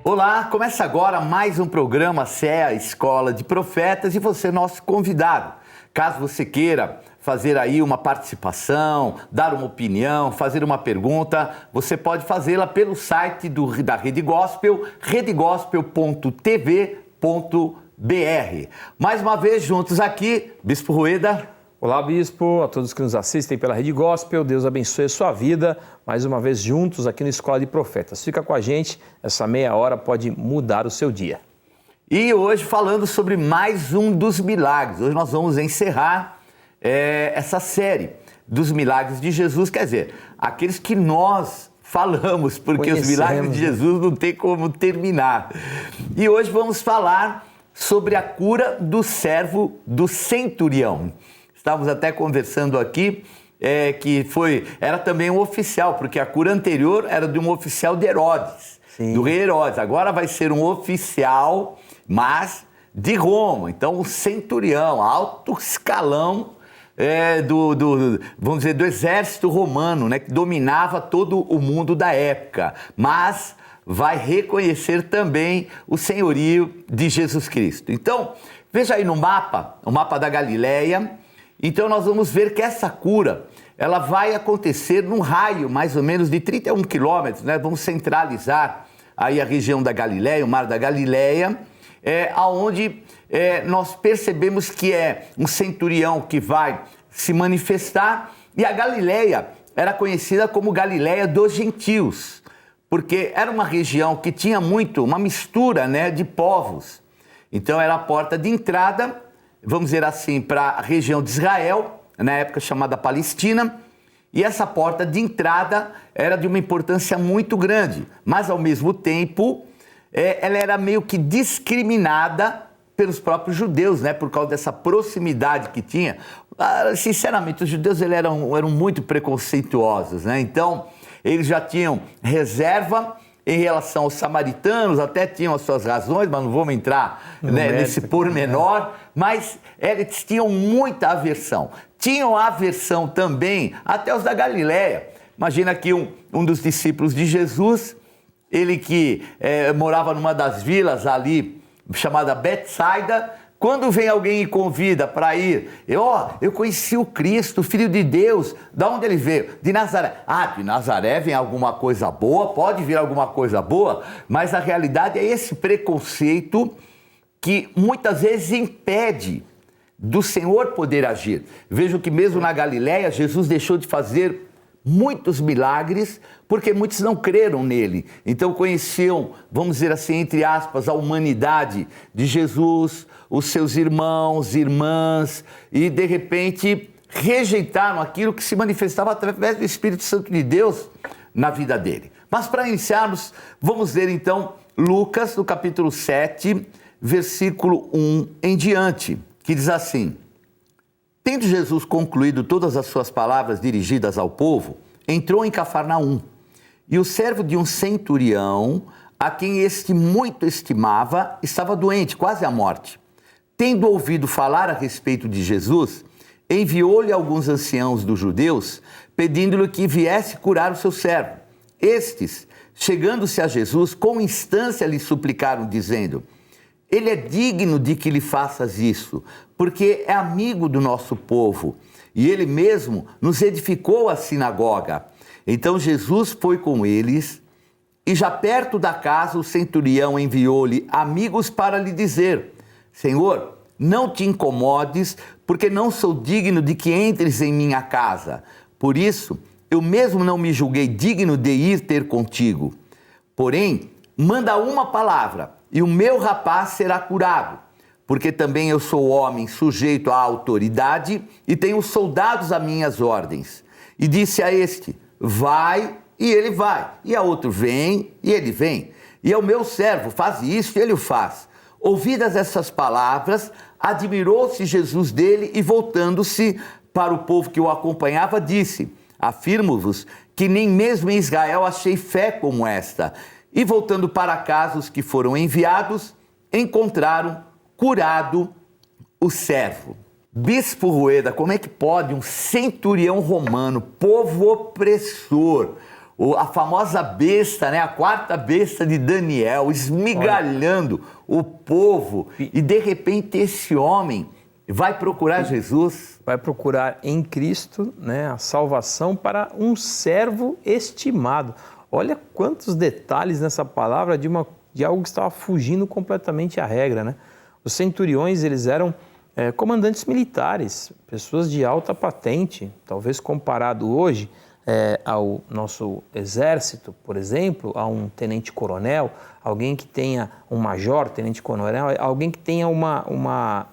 Olá, começa agora mais um programa CEA Escola de Profetas e você é nosso convidado. Caso você queira fazer aí uma participação, dar uma opinião, fazer uma pergunta, você pode fazê-la pelo site da Rede Gospel, redegospel.tv.br. Mais uma vez juntos aqui, Bispo Rueda. Olá, Bispo, a todos que nos assistem pela Rede Gospel, Deus abençoe a sua vida, mais uma vez juntos aqui no Escola de Profetas. Fica com a gente, essa meia hora pode mudar o seu dia. E hoje falando sobre mais um dos milagres, hoje nós vamos encerrar essa série dos milagres de Jesus, quer dizer, aqueles que nós falamos, porque os milagres de Jesus não tem como terminar. E hoje vamos falar sobre a cura do servo do centurião. Estávamos até conversando aqui que era também um oficial, porque a cura anterior era de um oficial de Herodes, sim, do rei Herodes. Agora vai ser um oficial, mas de Roma. Então, um centurião, alto escalão vamos dizer, do exército romano, né, que dominava todo o mundo da época. Mas vai reconhecer também o senhorio de Jesus Cristo. Então, veja aí no mapa, o mapa da Galileia. Então nós vamos ver que essa cura, ela vai acontecer num raio mais ou menos de 31 quilômetros, né? Vamos centralizar aí a região da Galileia, o Mar da Galileia, onde nós percebemos que é um centurião que vai se manifestar, e a Galileia era conhecida como Galileia dos Gentios, porque era uma região que tinha uma mistura, né, de povos. Então era a porta de entrada, vamos dizer assim, para a região de Israel, na época chamada Palestina, e essa porta de entrada era de uma importância muito grande, mas ao mesmo tempo ela era meio que discriminada pelos próprios judeus, né, por causa dessa proximidade que tinha. Sinceramente, os judeus eram muito preconceituosos, né? Então eles já tinham reserva em relação aos samaritanos, até tinham as suas razões, mas não vamos entrar nesse pormenor, mas eles tinham muita aversão. Tinham aversão também até os da Galileia. Imagina que um dos discípulos de Jesus, ele que morava numa das vilas ali, chamada Betsaida, quando vem alguém e convida para ir, eu conheci o Cristo, Filho de Deus. De onde ele veio? De Nazaré. De Nazaré vem alguma coisa boa, pode vir alguma coisa boa, mas a realidade é esse preconceito que muitas vezes impede do Senhor poder agir. Vejo que mesmo na Galileia, Jesus deixou de fazer muitos milagres, porque muitos não creram nele. Então conheciam, vamos dizer assim, entre aspas, a humanidade de Jesus, os seus irmãos, irmãs, e de repente rejeitaram aquilo que se manifestava através do Espírito Santo de Deus na vida dele. Mas para iniciarmos, vamos ler então Lucas, no capítulo 7, versículo 1 em diante, que diz assim: Tendo Jesus concluído todas as suas palavras dirigidas ao povo, entrou em Cafarnaum. E o servo de um centurião, a quem este muito estimava, estava doente, quase à morte. Tendo ouvido falar a respeito de Jesus, enviou-lhe alguns anciãos dos judeus, pedindo-lhe que viesse curar o seu servo. Estes, chegando-se a Jesus, com instância lhe suplicaram, dizendo: Ele é digno de que lhe faças isso, porque é amigo do nosso povo, e ele mesmo nos edificou a sinagoga. Então Jesus foi com eles, e já perto da casa o centurião enviou-lhe amigos para lhe dizer: Senhor, não te incomodes, porque não sou digno de que entres em minha casa. Por isso, eu mesmo não me julguei digno de ir ter contigo. Porém, manda uma palavra, e o meu rapaz será curado, porque também eu sou homem sujeito à autoridade e tenho soldados a minhas ordens. E disse a este: vai, e ele vai. E a outro: vem, e ele vem. E ao meu servo: faz isso, e ele o faz. Ouvidas essas palavras, admirou-se Jesus dele e, voltando-se para o povo que o acompanhava, disse: afirmo-vos que nem mesmo em Israel achei fé como esta. E voltando para casa, os que foram enviados encontraram curado o servo. Bispo Rueda, como é que pode um centurião romano, povo opressor, a famosa besta, né? A quarta besta de Daniel, esmigalhando o povo. E de repente esse homem vai procurar Jesus. Vai procurar em Cristo, né, a salvação para um servo estimado. Olha quantos detalhes nessa palavra de algo que estava fugindo completamente à regra, né? Os centuriões, eles eram comandantes militares, pessoas de alta patente, talvez comparado hoje ao nosso exército, por exemplo, a um tenente-coronel, alguém que tenha um major, tenente-coronel, alguém que tenha uma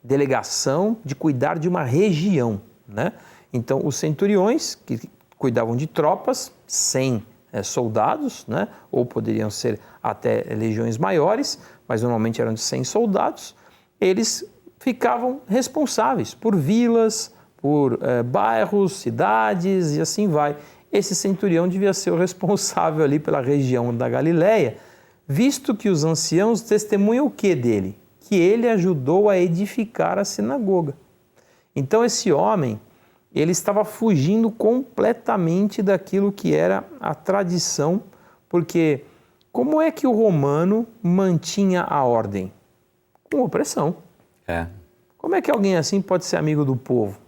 delegação de cuidar de uma região, né? Então, os centuriões, que cuidavam de tropas, 100 soldados, né? Ou poderiam ser até legiões maiores, mas normalmente eram de 100 soldados, eles ficavam responsáveis por vilas, por bairros, cidades e assim vai. Esse centurião devia ser o responsável ali pela região da Galileia, visto que os anciãos testemunham o que dele? Que ele ajudou a edificar a sinagoga. Então esse homem, ele estava fugindo completamente daquilo que era a tradição, porque como é que o romano mantinha a ordem? Com opressão. Como é que alguém assim pode ser amigo do povo?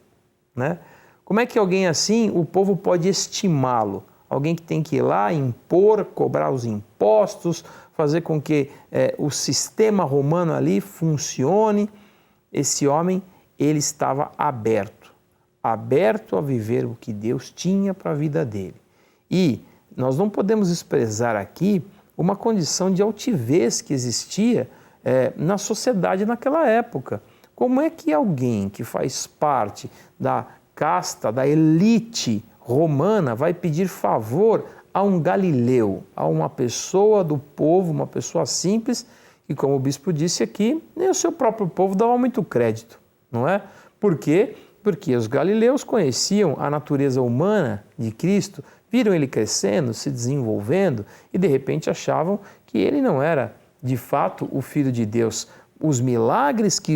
Né? Como é que alguém assim, o povo pode estimá-lo? Alguém que tem que ir lá, impor, cobrar os impostos, fazer com que o sistema romano ali funcione. Esse homem, ele estava aberto a viver o que Deus tinha para a vida dele. E nós não podemos desprezar aqui uma condição de altivez que existia na sociedade naquela época. Como é que alguém que faz parte da casta, da elite romana, vai pedir favor a um galileu, a uma pessoa do povo, uma pessoa simples, e como o bispo disse aqui, nem o seu próprio povo dava muito crédito, não é? Por quê? Porque os galileus conheciam a natureza humana de Cristo, viram ele crescendo, se desenvolvendo e de repente achavam que ele não era de fato o Filho de Deus. Os milagres que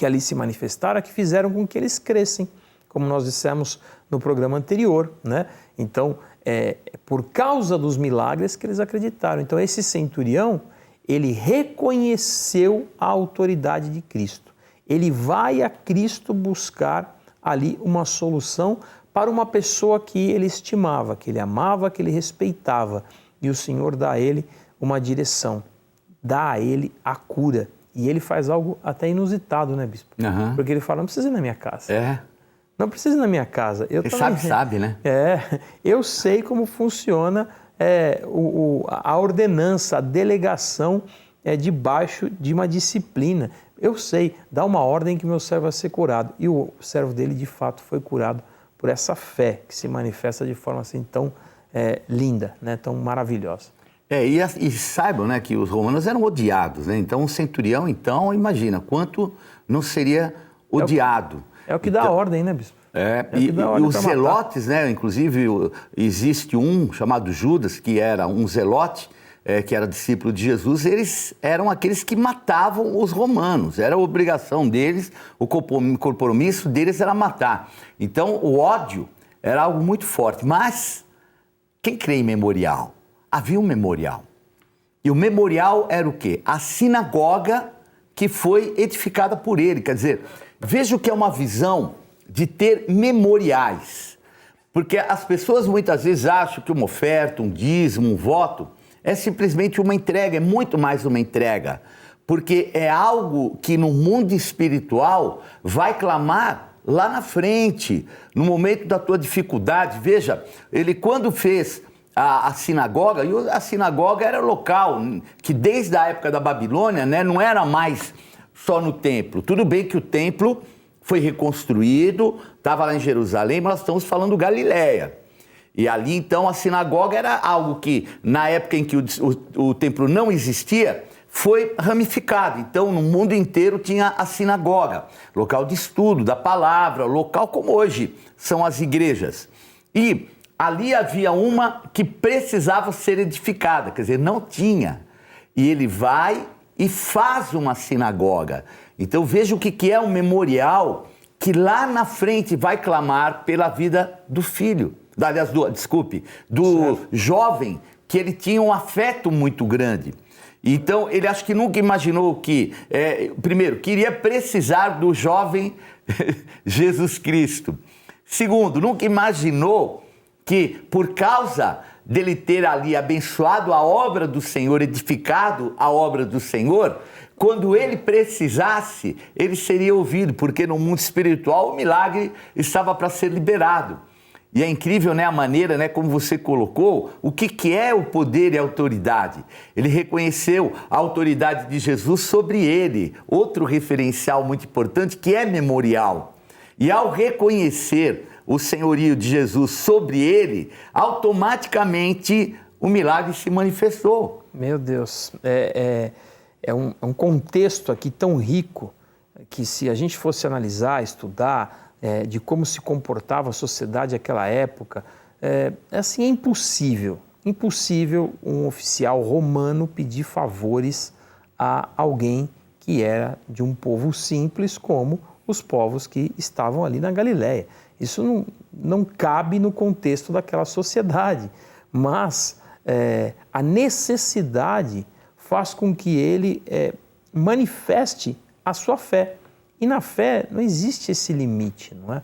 ali se manifestaram, que fizeram com que eles crescem, como nós dissemos no programa anterior, né? Então, por causa dos milagres que eles acreditaram. Então, esse centurião, ele reconheceu a autoridade de Cristo. Ele vai a Cristo buscar ali uma solução para uma pessoa que ele estimava, que ele amava, que ele respeitava. E o Senhor dá a ele uma direção, dá a ele a cura. E ele faz algo até inusitado, né, bispo? Uhum. Porque ele fala, não precisa ir na minha casa. Não precisa ir na minha casa. Você sabe, né? Eu sei como funciona a ordenança, a delegação debaixo de uma disciplina. Eu sei, dá uma ordem que meu servo vai ser curado. E o servo dele, de fato, foi curado por essa fé que se manifesta de forma assim tão linda, né? Tão maravilhosa. E saibam, né, que os romanos eram odiados, né? Então, o centurião, imagina, quanto não seria odiado. É o que dá a ordem, né, bispo? E os zelotes, né? Inclusive, existe um chamado Judas, que era um zelote, que era discípulo de Jesus, eles eram aqueles que matavam os romanos. Era a obrigação deles, o compromisso deles era matar. Então, o ódio era algo muito forte. Mas, quem crê em memorial? Havia um memorial. E o memorial era o quê? A sinagoga que foi edificada por ele. Quer dizer, veja o que é uma visão de ter memoriais. Porque as pessoas muitas vezes acham que uma oferta, um dízimo, um voto, é simplesmente uma entrega, é muito mais uma entrega. Porque é algo que no mundo espiritual vai clamar lá na frente, no momento da tua dificuldade. Veja, ele quando fez a sinagoga, e a sinagoga era local, que desde a época da Babilônia, né, não era mais só no templo. Tudo bem que o templo foi reconstruído, estava lá em Jerusalém, mas nós estamos falando Galileia. E ali, então, a sinagoga era algo que, na época em que o templo não existia, foi ramificado. Então, no mundo inteiro tinha a sinagoga, local de estudo da palavra, local como hoje são as igrejas. E ali havia uma que precisava ser edificada, quer dizer, não tinha. E ele vai e faz uma sinagoga. Então veja o que é um memorial que lá na frente vai clamar pela vida do filho. aliás, do jovem, que ele tinha um afeto muito grande. Então, ele acho que nunca imaginou que, primeiro, que iria precisar do jovem Jesus Cristo. Segundo, nunca imaginou que, por causa dele ter ali abençoado a obra do Senhor, edificado a obra do Senhor, quando ele precisasse, ele seria ouvido, porque no mundo espiritual o milagre estava para ser liberado. E é incrível, né, a maneira, né, como você colocou, o que é o poder e a autoridade. Ele reconheceu a autoridade de Jesus sobre ele, outro referencial muito importante que é memorial. E ao reconhecer o senhorio de Jesus sobre ele, automaticamente o milagre se manifestou. Meu Deus, é um contexto aqui tão rico que, se a gente fosse analisar, estudar, de como se comportava a sociedade naquela época, assim, é impossível um oficial romano pedir favores a alguém que era de um povo simples como os povos que estavam ali na Galileia. Isso não cabe no contexto daquela sociedade, mas a necessidade faz com que ele manifeste a sua fé. E na fé não existe esse limite, não é?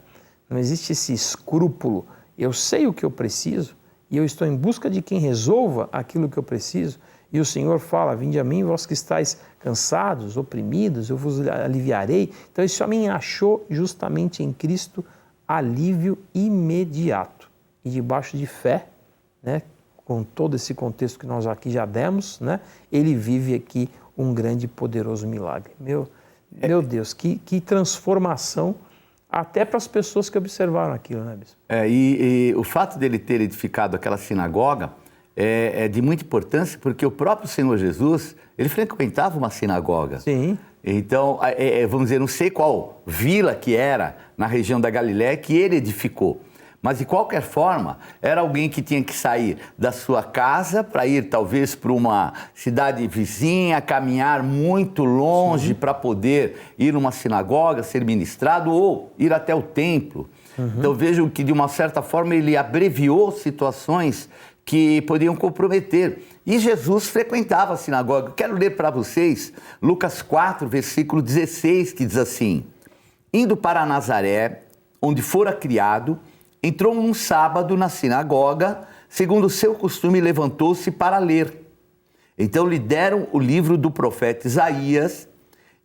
Não existe esse escrúpulo. Eu sei o que eu preciso e eu estou em busca de quem resolva aquilo que eu preciso. E o Senhor fala: vinde a mim, vós que estáis cansados, oprimidos, eu vos aliviarei. Então esse homem achou justamente em Cristo alívio imediato. E debaixo de fé, né, com todo esse contexto que nós aqui já demos, né, ele vive aqui um grande e poderoso milagre. Meu Deus, que transformação até para as pessoas que observaram aquilo, né, bispo? E o fato dele ter edificado aquela sinagoga é de muita importância, porque o próprio Senhor Jesus, ele frequentava uma sinagoga. Sim. Então, vamos dizer, não sei qual vila que era na região da Galiléia que ele edificou. Mas, de qualquer forma, era alguém que tinha que sair da sua casa para ir, talvez, para uma cidade vizinha, caminhar muito longe para poder ir numa sinagoga, ser ministrado ou ir até o templo. Então, vejo que, de uma certa forma, ele abreviou situações que podiam comprometer. E Jesus frequentava a sinagoga. Eu quero ler para vocês Lucas 4, versículo 16, que diz assim: indo para Nazaré, onde fora criado, entrou um sábado na sinagoga, segundo o seu costume, levantou-se para ler. Então lhe deram o livro do profeta Isaías,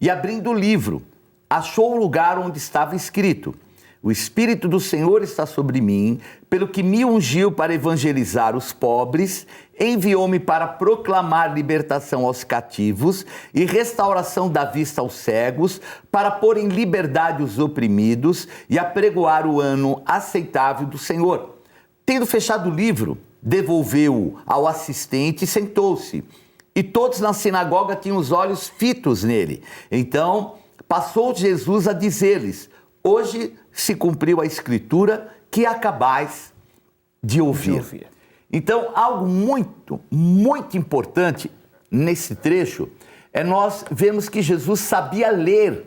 e abrindo o livro, achou o lugar onde estava escrito: o Espírito do Senhor está sobre mim, pelo que me ungiu para evangelizar os pobres, enviou-me para proclamar libertação aos cativos e restauração da vista aos cegos, para pôr em liberdade os oprimidos e apregoar o ano aceitável do Senhor. Tendo fechado o livro, devolveu-o ao assistente e sentou-se. E todos na sinagoga tinham os olhos fitos nele. Então passou Jesus a dizer-lhes: hoje se cumpriu a escritura que acabais de ouvir. Então, algo muito, muito importante nesse trecho é nós vemos que Jesus sabia ler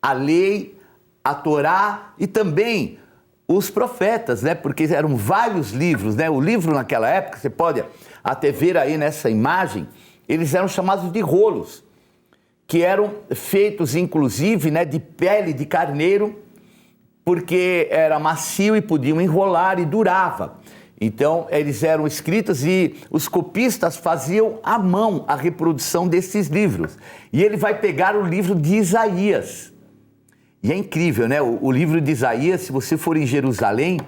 a lei, a Torá e também os profetas, né? Porque eram vários livros, né? O livro naquela época, você pode até ver aí nessa imagem, eles eram chamados de rolos, que eram feitos, inclusive, né, de pele de carneiro, porque era macio e podiam enrolar e durava. Então, eles eram escritos e os copistas faziam à mão a reprodução desses livros. E ele vai pegar o livro de Isaías. E é incrível, né? O livro de Isaías, se você for em Jerusalém,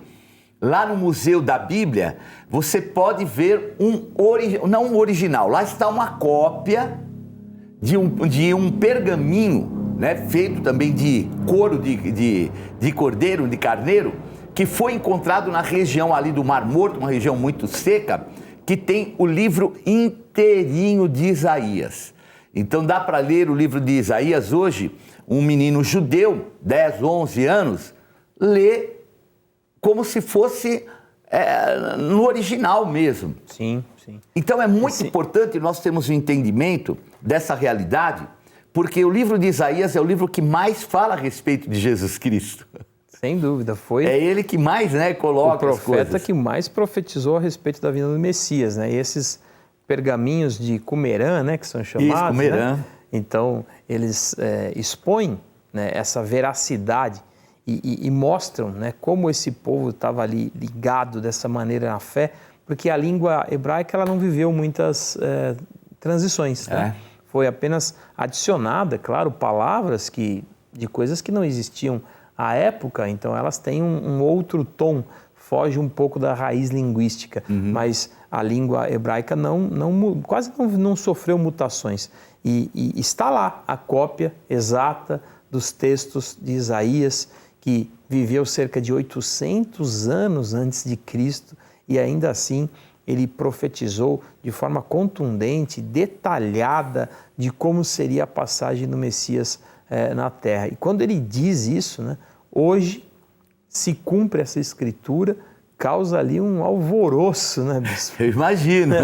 lá no Museu da Bíblia, você pode ver não um original, lá está uma cópia de um pergaminho, né, feito também de couro de cordeiro, de carneiro, que foi encontrado na região ali do Mar Morto, uma região muito seca, que tem o livro inteirinho de Isaías. Então dá para ler o livro de Isaías hoje, um menino judeu, 10, 11 anos, lê como se fosse no original mesmo. Sim, sim. Então é muito importante nós termos um entendimento dessa realidade, porque o livro de Isaías é o livro que mais fala a respeito de Jesus Cristo. Sem dúvida, foi É ele que mais, né, coloca o as coisas. profeta que mais profetizou a respeito da vinda do Messias, né? E esses pergaminhos de Qumran, né, que são chamados, Qumran. né? Então, eles expõem, né, essa veracidade e mostram, né, como esse povo estava ali ligado dessa maneira na fé, porque a língua hebraica ela não viveu muitas transições, né? Foi apenas adicionada, claro, palavras de coisas que não existiam à época, então elas têm um outro tom, foge um pouco da raiz linguística, mas a língua hebraica quase não sofreu mutações. E está lá a cópia exata dos textos de Isaías, que viveu cerca de 800 anos antes de Cristo, e ainda assim ele profetizou de forma contundente, detalhada, de como seria a passagem do Messias na Terra. E quando ele diz isso, né, hoje se cumpre essa escritura, causa ali um alvoroço, né, bispo? Eu imagino.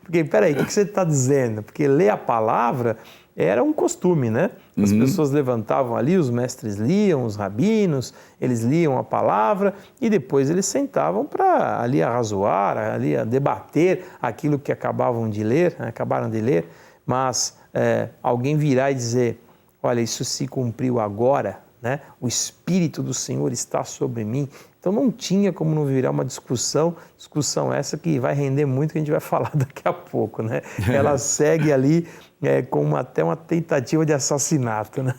Porque, peraí, o que você está dizendo? Porque ler a palavra era um costume, né? As pessoas levantavam ali, os mestres liam, os rabinos, eles liam a palavra e depois eles sentavam para ali arrazoar, ali a debater aquilo que acabaram de ler, mas alguém virá e dizer, olha, isso se cumpriu agora, né? O Espírito do Senhor está sobre mim. Então não tinha como não virar uma discussão essa que vai render muito, que a gente vai falar daqui a pouco, né? Ela segue ali com até uma tentativa de assassinato, né?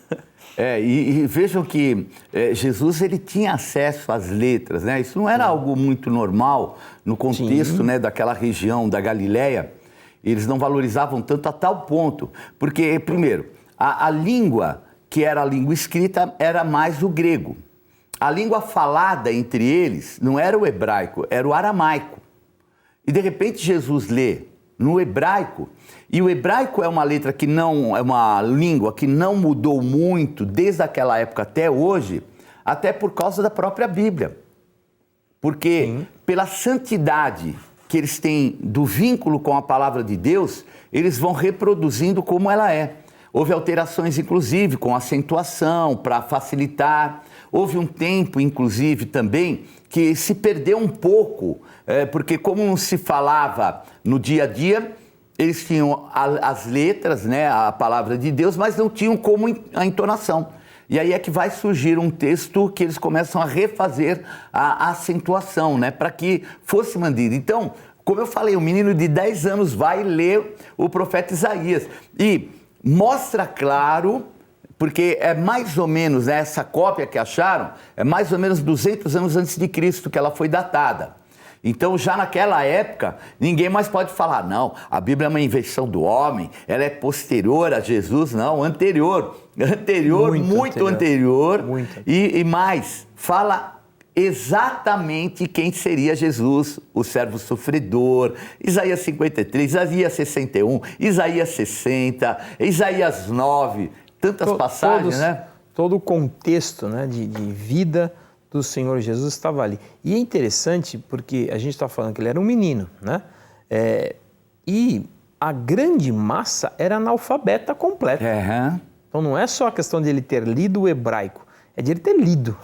E vejam que Jesus ele tinha acesso às letras, né? Isso não era algo muito normal no contexto, né, daquela região da Galileia. Eles não valorizavam tanto a tal ponto, porque, primeiro, a língua que era a língua escrita era mais o grego. A língua falada entre eles não era o hebraico, era o aramaico. E de repente Jesus lê no hebraico, e o hebraico é uma letra que não, é uma língua que não mudou muito desde aquela época até hoje, até por causa da própria Bíblia. Porque pela santidade que eles têm do vínculo com a palavra de Deus, eles vão reproduzindo como ela é. Houve alterações, inclusive, com acentuação, para facilitar. Houve um tempo, inclusive, também, que se perdeu um pouco, porque como não se falava no dia a dia, eles tinham as letras, né, a palavra de Deus, mas não tinham como a entonação. E aí é que vai surgir um texto que eles começam a refazer a acentuação, né, para que fosse mantido. Então, como eu falei, um menino de 10 anos vai ler o profeta Isaías e mostra claro, porque é mais ou menos, né, essa cópia que acharam, é mais ou menos 200 anos antes de Cristo que ela foi datada. Então, já naquela época, ninguém mais pode falar, não, a Bíblia é uma invenção do homem, ela é posterior a Jesus, não, anterior, muito anterior. E mais, fala exatamente quem seria Jesus, o servo sofredor. Isaías 53, Isaías 61, Isaías 60, Isaías 9, tantas passagens, né? Todo o contexto, né, de vida do Senhor Jesus estava ali. E é interessante porque a gente está falando que ele era um menino, né? E a grande massa era analfabeta completa. Então não é só a questão de ele ter lido o hebraico, é de ele ter lido,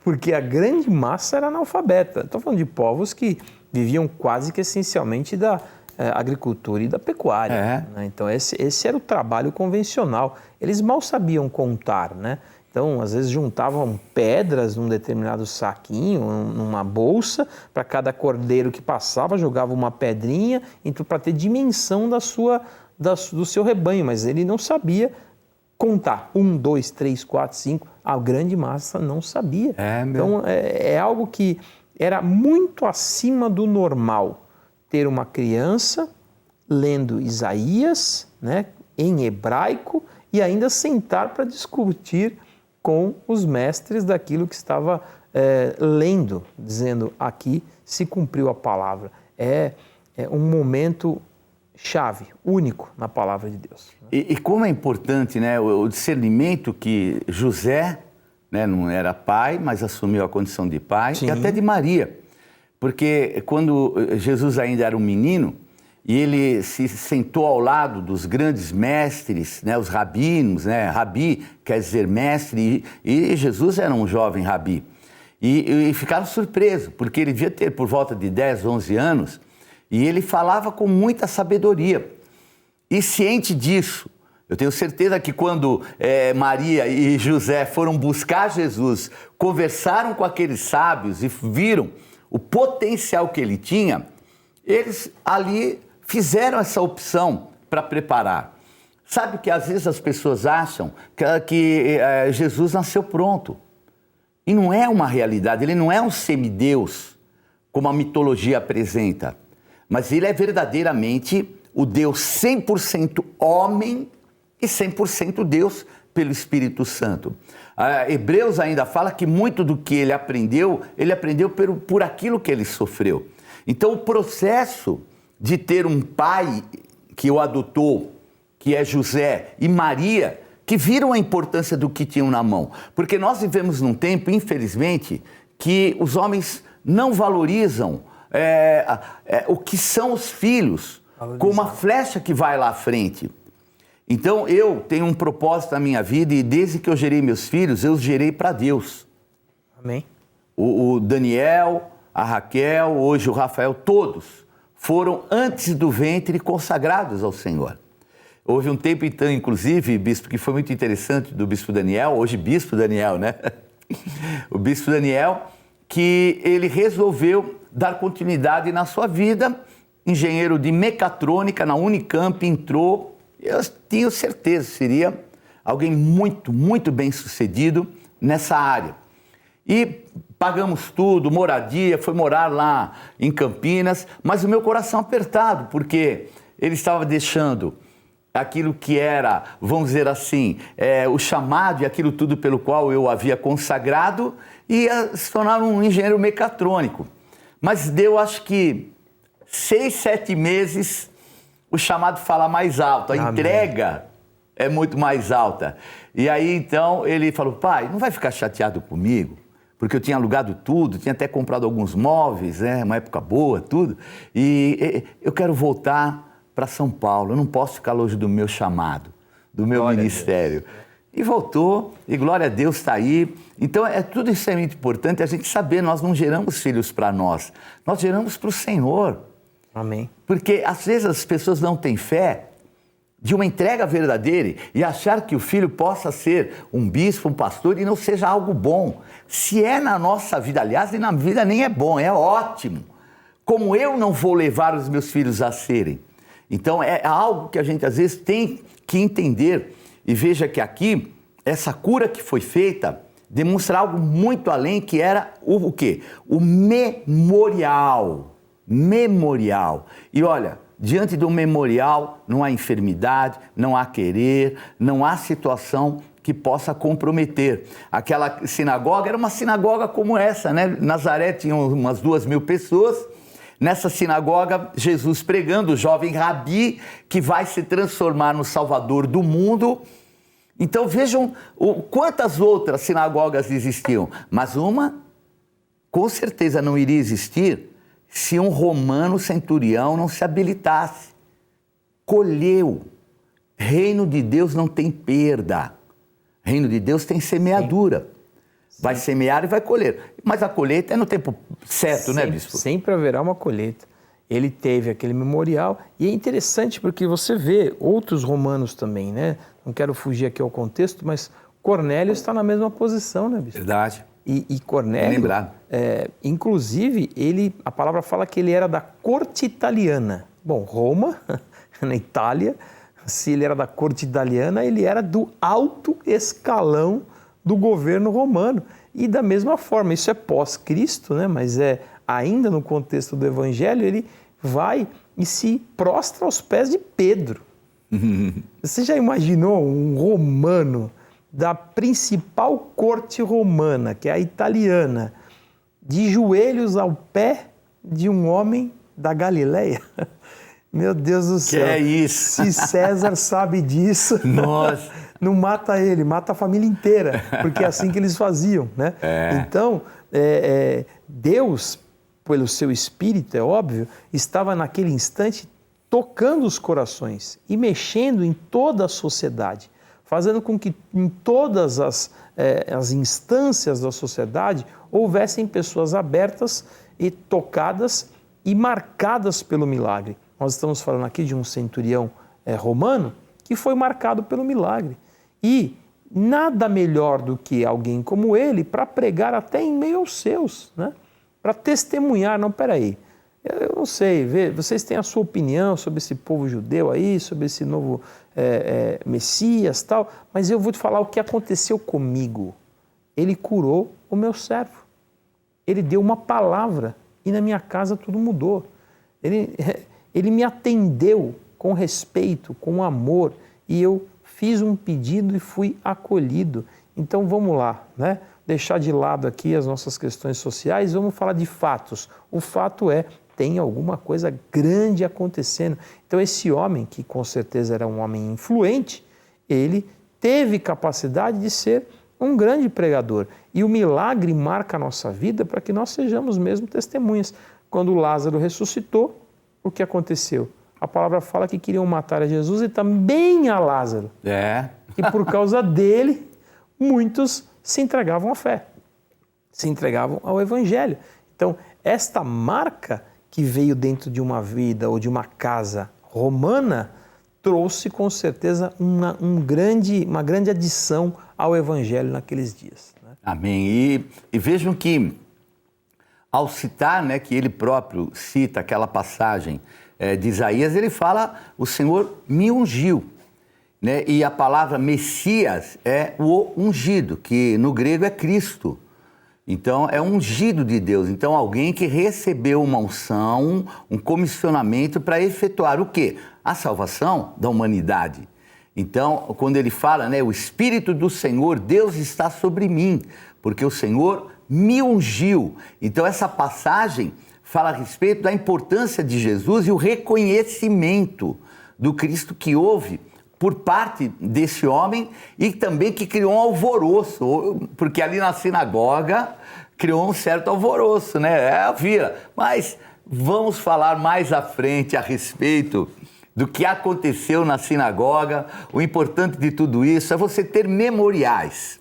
porque a grande massa era analfabeta. Estou falando de povos que viviam quase que essencialmente da agricultura e da pecuária. Né? Então esse era o trabalho convencional. Eles mal sabiam contar, né? Então, às vezes juntavam pedras num determinado saquinho, numa bolsa, para cada cordeiro que passava, jogava uma pedrinha para ter dimensão do seu rebanho, mas ele não sabia contar. 1, 2, 3, 4, 5, a grande massa não sabia. Então, é algo que era muito acima do normal. Ter uma criança lendo Isaías, né, em hebraico, e ainda sentar para discutir com os mestres daquilo que estava lendo, dizendo aqui se cumpriu a palavra. É um momento chave, único na palavra de Deus. E como é importante, né, o discernimento que José, né, não era pai, mas assumiu a condição de pai, e até de Maria. Porque quando Jesus ainda era um menino, e ele se sentou ao lado dos grandes mestres, né, os rabinos, né? Rabi quer dizer mestre, e Jesus era um jovem rabi. E ficaram surpresos, porque ele devia ter por volta de 10, 11 anos, e ele falava com muita sabedoria. E ciente disso, eu tenho certeza que quando Maria e José foram buscar Jesus, conversaram com aqueles sábios e viram o potencial que ele tinha, eles ali fizeram essa opção para preparar. Sabe que às vezes as pessoas acham que Jesus nasceu pronto. E não é uma realidade, ele não é um semideus, como a mitologia apresenta. Mas ele é verdadeiramente o Deus 100% homem e 100% Deus pelo Espírito Santo. Hebreus ainda fala que muito do que ele aprendeu por aquilo que ele sofreu. Então o processo de ter um pai que o adotou, que é José, e Maria, que viram a importância do que tinham na mão. Porque nós vivemos num tempo, infelizmente, que os homens não valorizam o que são os filhos, como uma flecha que vai lá à frente. Então eu tenho um propósito na minha vida, e desde que eu gerei meus filhos, eu os gerei para Deus. Amém. O Daniel, a Raquel, hoje o Rafael, todos foram antes do ventre consagrados ao Senhor. Houve um tempo, então, inclusive, bispo, que foi muito interessante do bispo Daniel, hoje bispo Daniel, né? O bispo Daniel, que ele resolveu dar continuidade na sua vida, engenheiro de mecatrônica na Unicamp, entrou, eu tinha certeza, seria alguém muito, muito bem sucedido nessa área. E pagamos tudo, moradia, foi morar lá em Campinas, mas o meu coração apertado, porque ele estava deixando aquilo que era, vamos dizer assim, o chamado e aquilo tudo pelo qual eu havia consagrado, e ia se tornar um engenheiro mecatrônico. Mas deu, acho que 6, 7 meses, o chamado fala mais alto, a entrega é muito mais alta. E aí, então, ele falou: pai, não vai ficar chateado comigo? Porque eu tinha alugado tudo, tinha até comprado alguns móveis, né? Uma época boa, tudo. E eu quero voltar para São Paulo, eu não posso ficar longe do meu chamado, do meu ministério. E voltou, e glória a Deus está aí. Então, tudo isso é muito importante, a gente saber, nós não geramos filhos para nós geramos para o Senhor. Amém. Porque às vezes as pessoas não têm fé de uma entrega verdadeira e achar que o filho possa ser um bispo, um pastor, e não seja algo bom. Se é na nossa vida, aliás, e na vida nem é bom, é ótimo. Como eu não vou levar os meus filhos a serem. Então é algo que a gente às vezes tem que entender. E veja que aqui, essa cura que foi feita demonstra algo muito além, que era o quê? O memorial. Memorial. E olha, diante do memorial não há enfermidade, não há querer, não há situação que possa comprometer. Aquela sinagoga era uma sinagoga como essa, né? Nazaré tinha umas 2.000 pessoas. Nessa sinagoga, Jesus pregando, o jovem Rabi, que vai se transformar no Salvador do mundo. Então vejam quantas outras sinagogas existiam, mas uma com certeza não iria existir se um romano centurião não se habilitasse. Colheu. Reino de Deus não tem perda. Reino de Deus tem semeadura. Sim. Vai semear e vai colher. Mas a colheita é no tempo certo, sempre, né, bispo? Sempre haverá uma colheita. Ele teve aquele memorial. E é interessante porque você vê outros romanos também, né? Não quero fugir aqui ao contexto, mas Cornélio está na mesma posição, né, bispo? Verdade. E Cornélio, inclusive, a palavra fala que ele era da corte italiana. Bom, Roma, na Itália, se ele era da corte italiana, ele era do alto escalão do governo romano. E da mesma forma, isso é pós-Cristo, né? Mas ainda no contexto do Evangelho, ele vai e se prostra aos pés de Pedro. Você já imaginou um romano da principal corte romana, que é a italiana, de joelhos ao pé de um homem da Galileia? Meu Deus do céu. Que é isso? Se César sabe disso, nossa, não mata ele, mata a família inteira, porque é assim que eles faziam, né? Então, Deus, pelo seu Espírito, é óbvio, estava naquele instante tocando os corações e mexendo em toda a sociedade, fazendo com que em todas as instâncias da sociedade houvessem pessoas abertas e tocadas e marcadas pelo milagre. Nós estamos falando aqui de um centurião romano que foi marcado pelo milagre. E nada melhor do que alguém como ele para pregar até em meio aos seus, né? Para testemunhar. Não, peraí, eu não sei, vocês têm a sua opinião sobre esse povo judeu aí, sobre esse novo Messias e tal, mas eu vou te falar o que aconteceu comigo. Ele curou o meu servo. Ele deu uma palavra e na minha casa tudo mudou. Ele me atendeu com respeito, com amor, e eu fiz um pedido e fui acolhido. Então vamos lá, né? Deixar de lado aqui as nossas questões sociais, vamos falar de fatos. O fato tem alguma coisa grande acontecendo. Então esse homem, que com certeza era um homem influente, ele teve capacidade de ser um grande pregador. E o milagre marca a nossa vida para que nós sejamos mesmo testemunhas. Quando Lázaro ressuscitou, o que aconteceu? A palavra fala que queriam matar a Jesus e também a Lázaro. E por causa dele, muitos se entregavam à fé, se entregavam ao Evangelho. Então, esta marca que veio dentro de uma vida ou de uma casa romana trouxe com certeza uma grande adição ao Evangelho naqueles dias. Né? Amém. E vejam que, ao citar, né, que ele próprio cita aquela passagem de Isaías, ele fala, o Senhor me ungiu. Né? E a palavra Messias é o ungido, que no grego é Cristo. Então, é ungido de Deus. Então, alguém que recebeu uma unção, um comissionamento para efetuar o quê? A salvação da humanidade. Então, quando ele fala, né, o Espírito do Senhor, Deus está sobre mim, porque o Senhor me ungiu. Então, essa passagem fala a respeito da importância de Jesus e o reconhecimento do Cristo que houve por parte desse homem e também que criou um alvoroço, porque ali na sinagoga criou um certo alvoroço, né? Vira. Mas vamos falar mais à frente a respeito do que aconteceu na sinagoga. O importante de tudo isso é você ter memoriais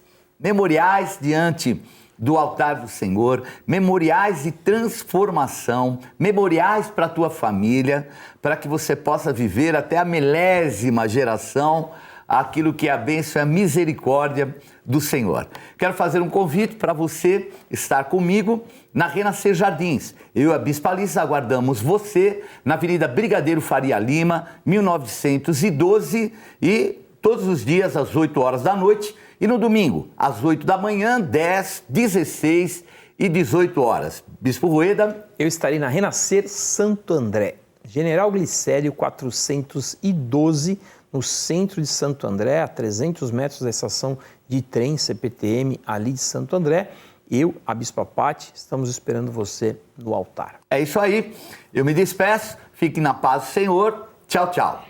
diante do altar do Senhor, memoriais de transformação, memoriais para a tua família, para que você possa viver até a milésima geração aquilo que é a bênção e a misericórdia do Senhor. Quero fazer um convite para você estar comigo na Renascer Jardins. Eu e a Bispa Alice aguardamos você na Avenida Brigadeiro Faria Lima, 1912, e todos os dias às 8 horas da noite, e no domingo, às 8 da manhã, 10, 16 e 18 horas. Bispo Rueda. Eu estarei na Renascer Santo André, General Glicério 412, no centro de Santo André, a 300 metros da estação de trem CPTM, ali de Santo André. Eu, a Bispa Patti, estamos esperando você no altar. É isso aí. Eu me despeço. Fique na paz do Senhor. Tchau, tchau.